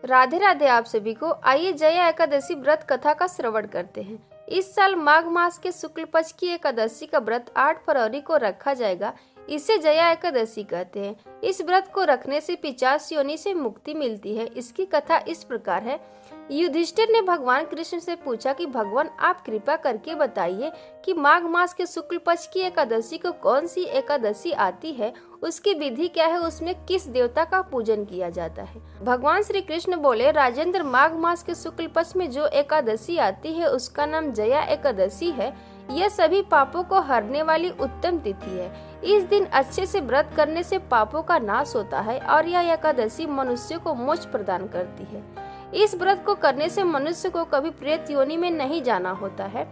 राधे राधे आप सभी को। आइए जया एकादशी व्रत कथा का श्रवण करते हैं। इस साल माघ मास के शुक्ल पक्ष की एकादशी का व्रत 8 फरवरी को रखा जाएगा। इसे जया एकादशी कहते हैं। इस व्रत को रखने से पिशाच योनि से मुक्ति मिलती है। इसकी कथा इस प्रकार है। युधिष्ठिर ने भगवान कृष्ण से पूछा कि भगवान आप कृपा करके बताइए कि माघ मास के शुक्ल पक्ष की एकादशी को कौन सी एकादशी आती है, उसकी विधि क्या है, उसमें किस देवता का पूजन किया जाता है। भगवान श्री कृष्ण बोले, राजेंद्र, माघ मास के शुक्ल पक्ष में जो एकादशी आती है उसका नाम जया एकादशी है। यह सभी पापों को हरने वाली उत्तम तिथि है। इस दिन अच्छे से व्रत करने से पापों का नाश होता है और यह एकादशी मनुष्य को मोक्ष प्रदान करती है। इस व्रत को करने से मनुष्य को कभी प्रेत योनि में नहीं जाना होता है।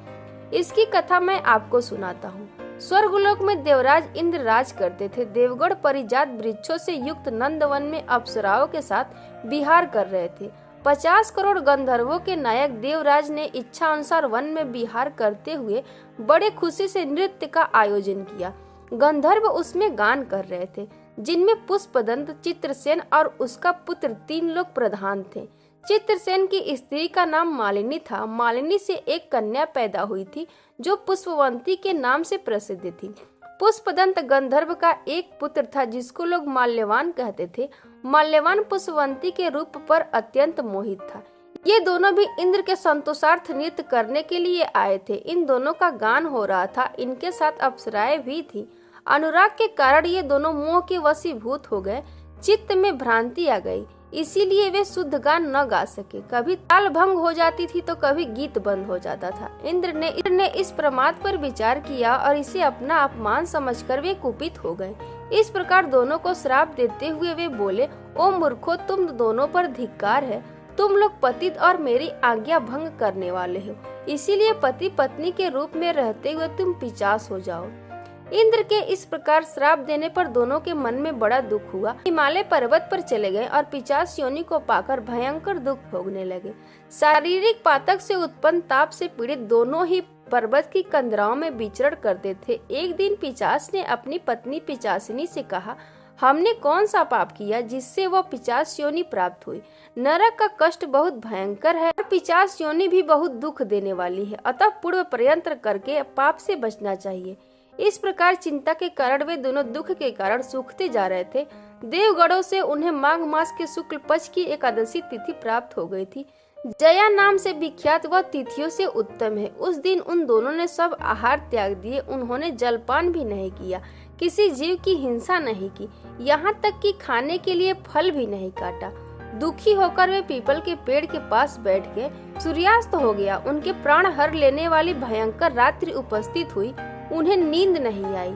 इसकी कथा मैं आपको सुनाता हूँ। स्वर्गलोक में देवराज इंद्र राज करते थे। देवगढ़ परिजात वृक्षों से युक्त नंदवन में अप्सराओं के साथ विहार कर रहे थे। 50 करोड़ गंधर्वों के नायक देवराज ने इच्छा अनुसार वन में विहार करते हुए बड़े खुशी से नृत्य का आयोजन किया। गंधर्व उसमें गान कर रहे थे, जिनमें पुष्पदंत, चित्रसेन और उसका पुत्र 3 लोग प्रधान थे। चित्रसेन की स्त्री का नाम मालिनी था। मालिनी से एक कन्या पैदा हुई थी जो पुष्पवंती के नाम से प्रसिद्ध थी। पुष्पदंत गंधर्व का एक पुत्र था जिसको लोग माल्यवान कहते थे। माल्यवान पुष्पवंती के रूप पर अत्यंत मोहित था। ये दोनों भी इंद्र के संतोषार्थ नृत्य करने के लिए आए थे। इन दोनों का गान हो रहा था। इनके साथ अप्सराएं भी थी। अनुराग के कारण ये दोनों मोह के वशीभूत हो गए। चित्त में भ्रांति आ गई, इसीलिए वे शुद्ध गान न गा सके। कभी ताल भंग हो जाती थी तो कभी गीत बंद हो जाता था। इंद्र ने इस प्रमाद पर विचार किया और इसे अपना अपमान समझकर वे कुपित हो गए। इस प्रकार दोनों को श्राप देते हुए वे बोले, ओ मूर्खों, तुम दोनों पर धिक्कार है। तुम लोग पतित और मेरी आज्ञा भंग करने वाले हो, इसीलिए पति पत्नी के रूप में रहते हुए तुम पिशाच हो जाओ। इंद्र के इस प्रकार श्राप देने पर दोनों के मन में बड़ा दुख हुआ। हिमालय पर्वत पर चले गए और पिशाच योनि को पाकर भयंकर दुख भोगने लगे। शारीरिक पातक से उत्पन्न ताप से पीड़ित दोनों ही पर्वत की कंदराओं में विचरण करते थे। एक दिन पिशाच ने अपनी पत्नी पिशाचिनी से कहा, हमने कौन सा पाप किया जिससे वह पिशाच योनि प्राप्त हुई? नरक का कष्ट बहुत भयंकर है और पिशाच योनि भी बहुत दुख देने वाली है, अतः पूर्व प्रयत्न करके पाप से बचना चाहिए। इस प्रकार चिंता के कारण वे दोनों दुख के कारण सूखते जा रहे थे। देवगढ़ों से उन्हें माघ मास के शुक्ल पक्ष की एकादशी तिथि प्राप्त हो गई थी। जया नाम से विख्यात वह तिथियों से उत्तम है। उस दिन उन दोनों ने सब आहार त्याग दिए। उन्होंने जलपान भी नहीं किया, किसी जीव की हिंसा नहीं की, यहाँ तक कि खाने के लिए फल भी नहीं काटा। दुखी होकर वे पीपल के पेड़ के पास बैठ गए। सूर्यास्त हो गया। उनके प्राण हर लेने वाली भयंकर रात्रि उपस्थित हुई। उन्हें नींद नहीं आई।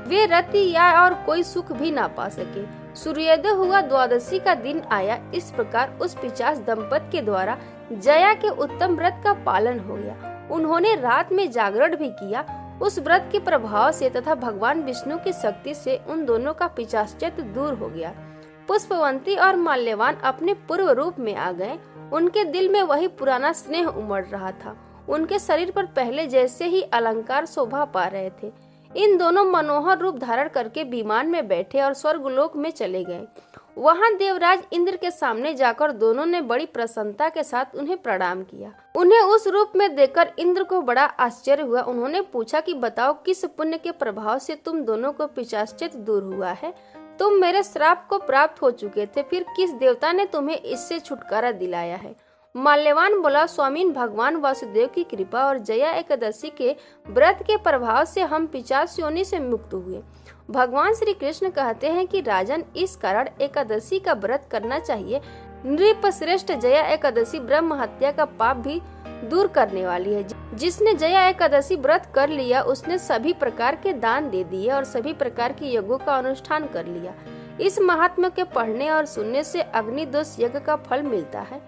वे रति या और कोई सुख भी ना पा सके। सूर्योदय हुआ। द्वादशी का दिन आया। इस प्रकार उस पिशाच दंपत के द्वारा जया के उत्तम व्रत का पालन हो गया। उन्होंने रात में जागरण भी किया। उस व्रत के प्रभाव से तथा भगवान विष्णु की शक्ति से उन दोनों का पिशाचत्व दूर हो गया। पुष्पवंती और माल्यवान अपने पूर्व रूप में आ गए। उनके दिल में वही पुराना स्नेह उमड़ रहा था। उनके शरीर पर पहले जैसे ही अलंकार शोभा पा रहे थे। इन दोनों मनोहर रूप धारण करके विमान में बैठे और स्वर्गलोक में चले गए। वहां देवराज इंद्र के सामने जाकर दोनों ने बड़ी प्रसन्नता के साथ उन्हें प्रणाम किया। उन्हें उस रूप में देखकर इंद्र को बड़ा आश्चर्य हुआ। उन्होंने पूछा कि बताओ, किस पुण्य के प्रभाव से तुम दोनों को पिशाचत्व दूर हुआ है? तुम मेरे श्राप को प्राप्त हो चुके थे, फिर किस देवता ने तुम्हें इससे छुटकारा दिलाया है? माल्यवान बोला, स्वामीन, भगवान वासुदेव की कृपा और जया एकादशी के व्रत के प्रभाव से हम पिशाच योनि से मुक्त हुए। भगवान श्री कृष्ण कहते हैं कि राजन, इस कारण एकादशी का व्रत करना चाहिए। नृप श्रेष्ठ जया एकादशी ब्रह्म हत्या का पाप भी दूर करने वाली है। जिसने जया एकादशी व्रत कर लिया उसने सभी प्रकार के दान दे दिए और सभी प्रकार के यज्ञों का अनुष्ठान कर लिया। इस महात्म्य के पढ़ने और सुनने से अग्निदोष यज्ञ का फल मिलता है।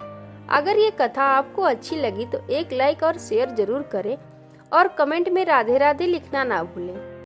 अगर ये कथा आपको अच्छी लगी तो एक लाइक और शेयर जरूर करें और कमेंट में राधे राधे लिखना ना भूलें।